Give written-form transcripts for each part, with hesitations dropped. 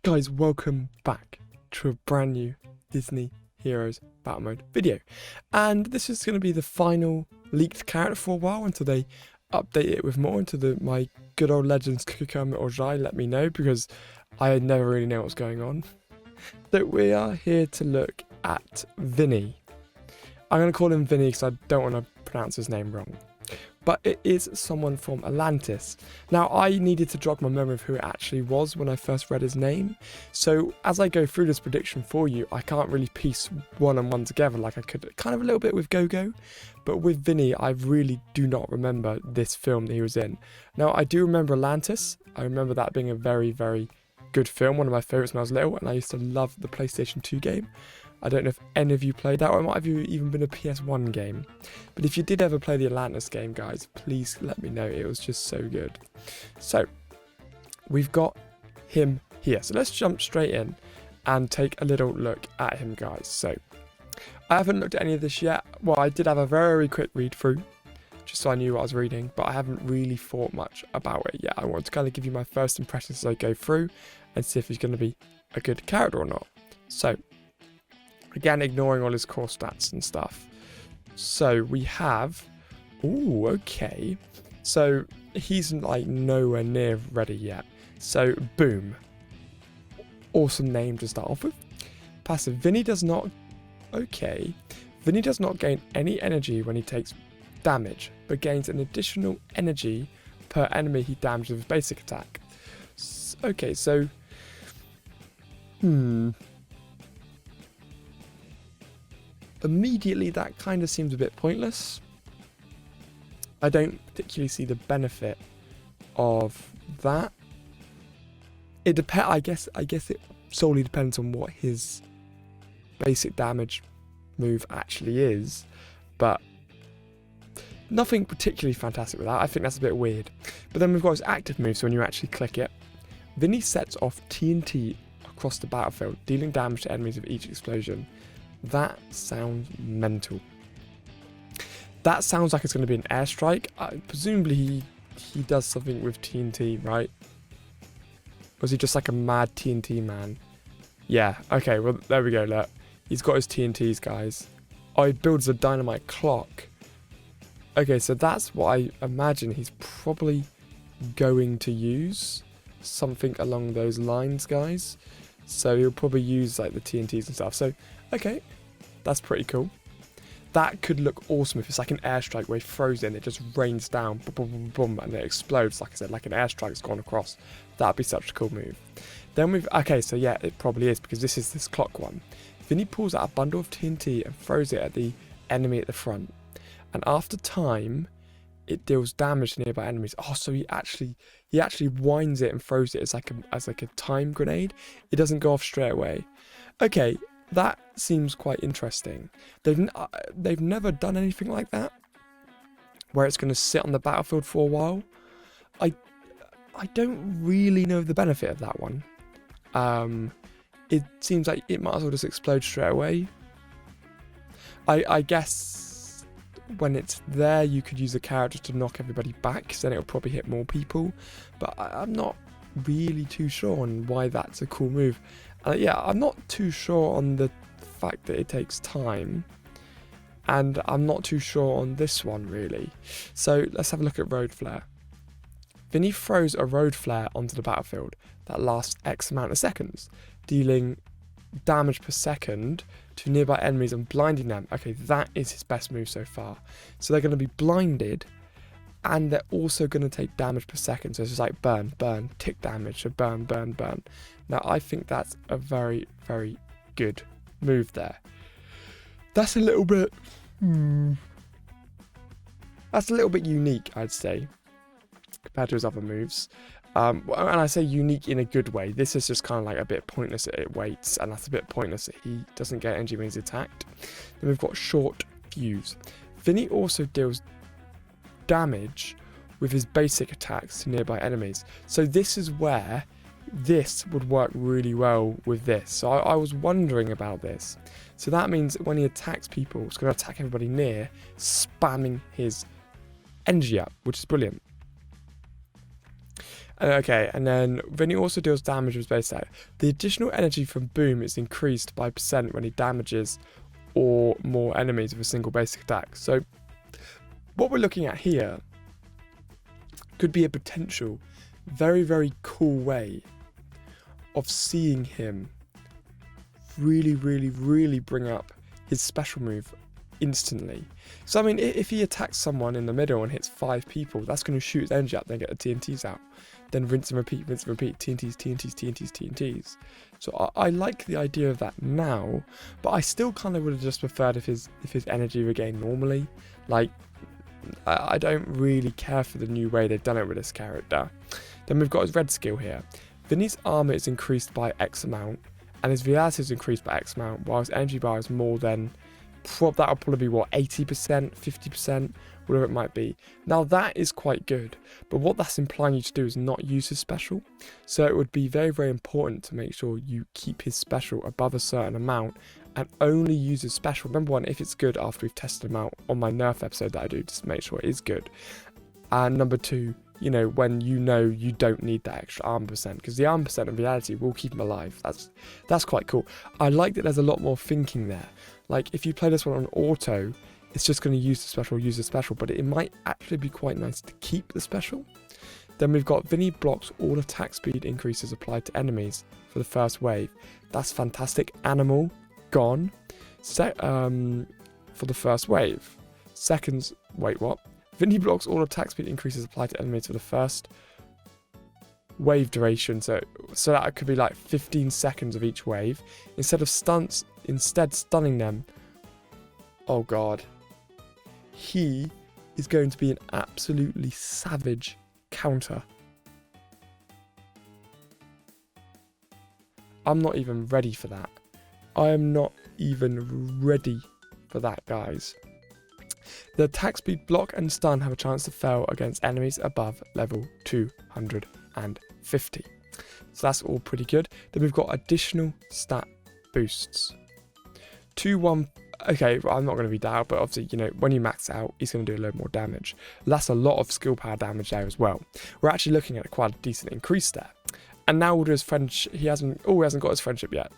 Guys, welcome back to a brand new Disney Heroes Battle Mode video. And this is going to be the final leaked character for a while until they update it with more, until my good old legends Kermit or Jai let me know, because I never really know what's going on. So we are here to look at Vinny. I'm going to call him Vinny because I don't want to pronounce his name wrong. But it is someone from Atlantis. Now, I needed to jog my memory of who it actually was when I first read his name. So as I go through this prediction for you, I can't really piece one and one together like I could kind of a little bit with Go-Go. But with Vinny, I really do not remember this film that he was in. Now, I do remember Atlantis. I remember that being a very, very good film. One of my favourites when I was little. And I used to love the PlayStation 2 game. I don't know if any of you played that, or it might have even been a PS1 game. But if you did ever play the Atlantis game, guys, please let me know. It was just so good. So, we've got him here. So let's jump straight in and take a little look at him, guys. So, I haven't looked at any of this yet. Well, I did have a very quick read through, just so I knew what I was reading, but I haven't really thought much about it yet. I want to kind of give you my first impressions as I go through and see if he's going to be a good character or not. So, again, ignoring all his core stats and stuff. So we have... Ooh, okay. So he's like nowhere near ready yet. So, boom. Awesome name to start off with. Passive. Vinny does not... Okay. Vinny does not gain any energy when he takes damage, but gains an additional energy per enemy he damages with his basic attack. Okay, so... Immediately, that kind of seems a bit pointless. I don't particularly see the benefit of that. It I guess it solely depends on what his basic damage move actually is, but nothing particularly fantastic with that. I think that's a bit weird. But then we've got his active move, so when you actually click it, Vinny sets off TNT across the battlefield, dealing damage to enemies with each explosion. That sounds mental. That sounds like it's going to be an airstrike. Presumably he does something with TNT, right? Or is he just like a mad TNT man? Yeah, okay, well, there we go, look. He's got his TNTs, guys. Oh, he builds a dynamite clock. Okay, so that's what I imagine he's probably going to use. Something along those lines, guys. So he'll probably use like the TNTs and stuff. So, okay, that's pretty cool. That could look awesome if it's like an airstrike where he throws it and it just rains down, boom, boom, boom, boom, and it explodes, like I said, like an airstrike's gone across. That'd be such a cool move. Then okay, so yeah, it probably is, because this is this clock one. Vinny pulls out a bundle of TNT and throws it at the enemy at the front. And after time, it deals damage to nearby enemies. Oh, so he actually winds it and throws it as like a time grenade. It doesn't go off straight away. Okay, that seems quite interesting. They've never done anything like that, where it's going to sit on the battlefield for a while. I don't really know the benefit of that one. It seems like it might as well just explode straight away. I guess when it's there, you could use a character to knock everybody back, because then it'll probably hit more people. But I'm not really too sure on why that's a cool move. Yeah, I'm not too sure on the fact that it takes time. And I'm not too sure on this one, really. So let's have a look at Road Flare. Vinny throws a Road Flare onto the battlefield that lasts X amount of seconds, dealing damage per second to nearby enemies and blinding them. Okay, that is his best move so far. So they're going to be blinded, and they're also going to take damage per second. So it's just like burn, burn, tick damage, so burn, burn, burn. Now, I think that's a very, very good move there. That's a little bit... That's a little bit unique, I'd say, compared to his other moves. And I say unique in a good way. This is just kind of like a bit pointless that it waits, and that's a bit pointless that he doesn't get energy when he's attacked. Then we've got Short Fuse. Vinny also deals damage with his basic attacks to nearby enemies. So this is where this would work really well with this. So I was wondering about this. So that means when he attacks people, it's going to attack everybody near, spamming his energy up, which is brilliant. Okay, and then Vinny also deals damage with base attack. The additional energy from Boom is increased by % when he damages or more enemies with a single basic attack. So what we're looking at here could be a potential very, very cool way of seeing him really, really, really bring up his special move instantly. So I mean, if he attacks someone in the middle and hits 5 people, that's going to shoot his energy up, then get the TNTs out, then rinse and repeat, TNTs, TNTs, TNTs, TNTs. So I like the idea of that now, but I still kind of would have just preferred if his energy regained normally. Like, I don't really care for the new way they've done it with this character. Then we've got his red skill here. Vinny's armor is increased by X amount, and his vitality is increased by X amount, while his energy bar is more than, that'll probably be what, 80%, 50%, whatever it might be. Now that is quite good, but what that's implying you to do is not use his special. So it would be very, very important to make sure you keep his special above a certain amount and only use his special. Number one, if it's good after we've tested him out on my nerf episode that I do, just to make sure it is good. And number two, you know, when you know you don't need that extra armor percent, because the armor percent in reality will keep him alive. That's quite cool. I like that there's a lot more thinking there. Like, if you play this one on auto, it's just going to use the special, but it might actually be quite nice to keep the special. Then we've got Vinny blocks all attack speed increases applied to enemies for the first wave. That's fantastic. Animal, gone. For the first wave. Seconds, wait, what? Vinny blocks all attack speed increases applied to enemies for the first wave duration. So that could be like 15 seconds of each wave. Instead stunning them. Oh god. He is going to be an absolutely savage counter. I'm not even ready for that. I am not even ready for that, guys. The attack speed, block and stun have a chance to fail against enemies above level 250. So that's all pretty good. Then we've got additional stat boosts. Okay, well, I'm not going to read that out, but obviously, you know, when you max out, he's going to do a load more damage. That's a lot of skill power damage there as well. We're actually looking at quite a decent increase there. And now we'll do his friendship. He hasn't got his friendship yet.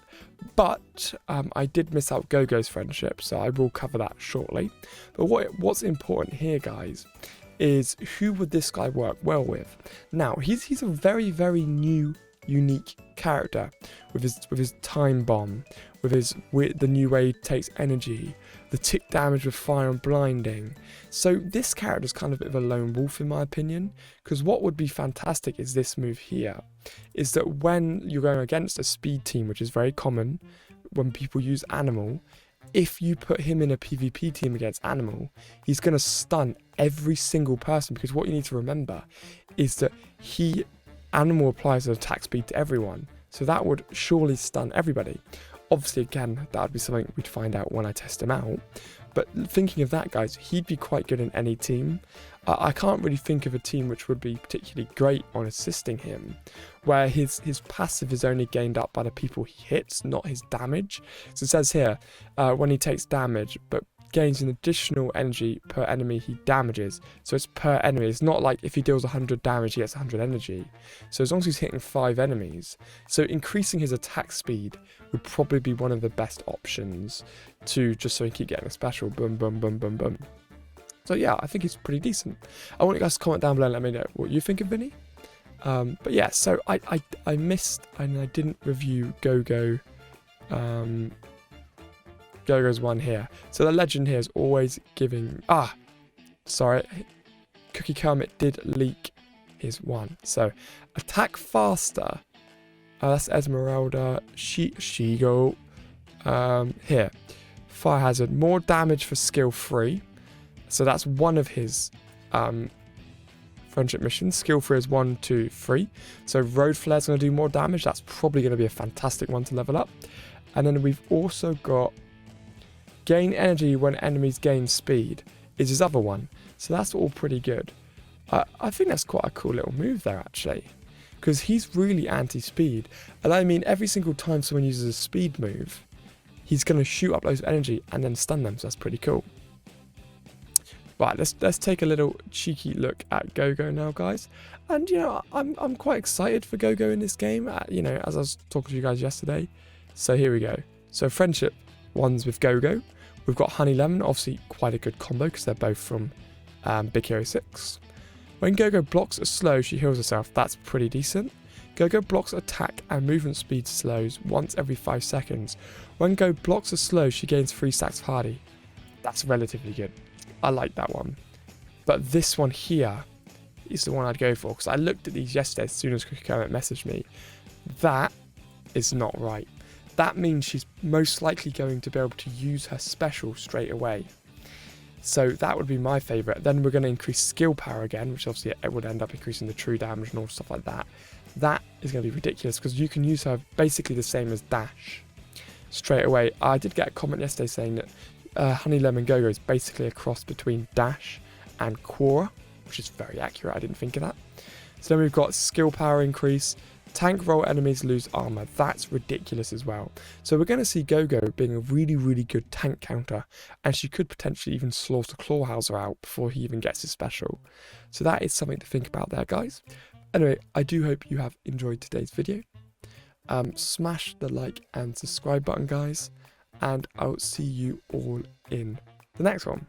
But I did miss out Gogo's friendship, so I will cover that shortly. But what's important here, guys, is who would this guy work well with? Now, he's a very, very new, unique character with his time bomb, with the new way he takes energy, the tick damage with fire and blinding. So this character is kind of a bit of a lone wolf in my opinion, because what would be fantastic is this move here, is that when you're going against a speed team, which is very common when people use animal, if you put him in a PvP team against animal, he's going to stun every single person, because what you need to remember is that animal applies an attack speed to everyone, so that would surely stun everybody. Obviously, again, that would be something we'd find out when I test him out. But thinking of that, guys, he'd be quite good in any team. I can't really think of a team which would be particularly great on assisting him, where his passive is only gained up by the people he hits, not his damage. So it says here, when he takes damage, but gains an additional energy per enemy he damages. So it's per enemy. It's not like if he deals 100 damage, he gets 100 energy. So as long as he's hitting 5 enemies, so increasing his attack speed would probably be one of the best options to just so he can keep getting a special. Boom, boom, boom, boom, boom. So yeah, I think he's pretty decent. I want you guys to comment down below and let me know what you think of Vinny. But yeah, so I missed and I didn't review Gogo. Gogo's one here. So the legend here is always giving... sorry. Cookie Kermit did leak his one. So, attack faster. That's Esmeralda. Shigo. Here. Fire Hazard. More damage for skill 3. So that's one of his friendship missions. Skill 3 is 1, 2, 3. So Road Flare's going to do more damage. That's probably going to be a fantastic one to level up. And then we've also got... Gain energy when enemies gain speed is his other one. So that's all pretty good. I think that's quite a cool little move there, actually. Because he's really anti-speed. And I mean, every single time someone uses a speed move, he's going to shoot up loads of energy and then stun them. So that's pretty cool. Right, let's take a little cheeky look at Go-Go now, guys. And you know, I'm quite excited for Go-Go in this game. You know, as I was talking to you guys yesterday. So here we go. So friendship ones with Go-Go. We've got Honey Lemon, obviously quite a good combo because they're both from Big Hero 6. When Go-Go blocks a slow, she heals herself. That's pretty decent. Go-Go blocks attack and movement speed slows once every 5 seconds. When Go blocks a slow, she gains 3 stacks of Hardy. That's relatively good. I like that one. But this one here is the one I'd go for, because I looked at these yesterday as soon as Cookie Kermit messaged me. That is not right. That means she's most likely going to be able to use her special straight away. So that would be my favourite. Then we're going to increase skill power again, which obviously it would end up increasing the true damage and all stuff like that. That is going to be ridiculous because you can use her basically the same as Dash straight away. I did get a comment yesterday saying that Honey Lemon Go-Go is basically a cross between Dash and Quora, which is very accurate. I didn't think of that. So then we've got skill power increase. Tank roll enemies lose armor. That's ridiculous as well. So we're going to see Go-Go being a really, really good tank counter, and she could potentially even slaughter Clawhauser out before he even gets his special. So that is something to think about there, guys. Anyway, I do hope you have enjoyed today's video. Smash the like and subscribe button, guys, and I'll see you all in the next one.